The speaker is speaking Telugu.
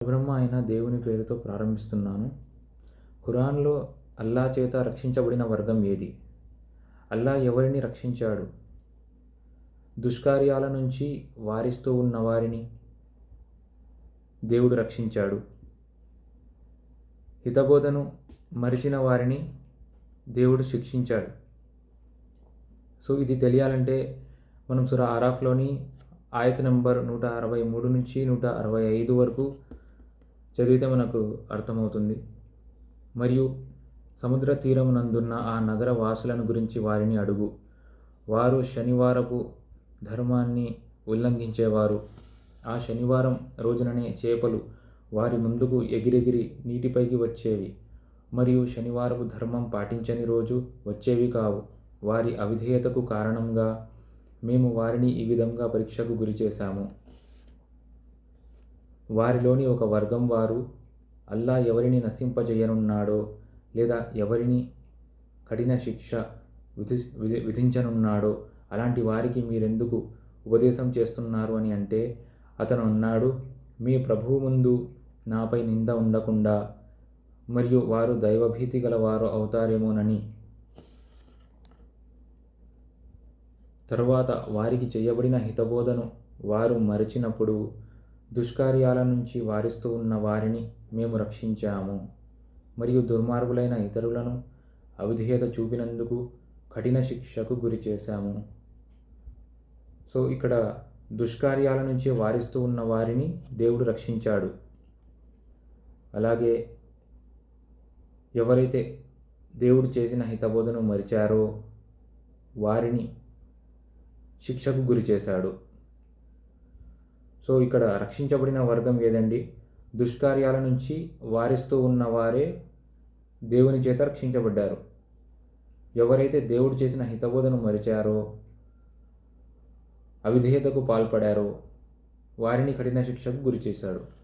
పరబ్రహ్మ అయిన దేవుని పేరుతో ప్రారంభిస్తున్నాను. ఖురాన్లో అల్లా చేత రక్షించబడిన వర్గం ఏది? అల్లా ఎవరిని రక్షించాడు? దుష్కార్యాల నుంచి వారిస్తూ ఉన్న వారిని దేవుడు రక్షించాడు. హితబోధను మరిచిన వారిని దేవుడు శిక్షించాడు. సో ఇది తెలియాలంటే మనం సూరా ఆరాఫ్లోని ఆయత్ నంబర్ 163 నుంచి 165 వరకు చదివితే మనకు అర్థమవుతుంది. మరియు సముద్ర తీరమునందున్న ఆ నగర వాసులను గురించి వారిని అడుగు. వారు శనివారపు ధర్మాన్ని ఉల్లంఘించేవారు. ఆ శనివారం రోజుననే చేపలు వారి ముందుకు ఎగిరెగిరి నీటిపైకి వచ్చేవి. మరియు శనివారపు ధర్మం పాటించని రోజు వచ్చేవి కావు. వారి అవిధేయతకు కారణంగా మేము వారిని ఈ విధంగా పరీక్షకు గురిచేశాము. వారిలోని ఒక వర్గం వారు అల్లా ఎవరిని నశింపజేయనున్నాడో లేదా ఎవరిని కఠిన శిక్ష విధించనున్నాడో అలాంటి వారికి మీరెందుకు ఉపదేశం చేస్తున్నారు అని అంటే, అతను అన్నాడు, మీ ప్రభువు ముందు నాపై నింద ఉండకుండా మరియు వారు దైవభీతి గలవారు అవుతారేమోనని. తరువాత వారికి చేయబడిన హితబోధను వారు మరచినప్పుడు దుష్కార్యాల నుంచి వారిస్తూ ఉన్న వారిని మేము రక్షించాము. మరియు దుర్మార్గులైన ఇతరులను అవిధేయత చూపినందుకు కఠిన శిక్షకు గురి చేశాము. సో ఇక్కడ దుష్కార్యాల నుంచి వారిస్తూ ఉన్న వారిని దేవుడు రక్షించాడు. అలాగే ఎవరైతే దేవుడు చేసిన హితబోధను మరిచారో వారిని శిక్షకు గురి చేశాడు. సో ఇక్కడ రక్షించబడిన వర్గం ఏదండి? దుష్కార్యాల నుంచి వారిస్తూ ఉన్నవారే దేవుని చేత రక్షించబడ్డారు. ఎవరైతే దేవుడు చేసిన హితబోధను మరిచారో, అవిధేయతకు పాల్పడారో వారిని కఠిన శిక్షకు గురి చేశాడు.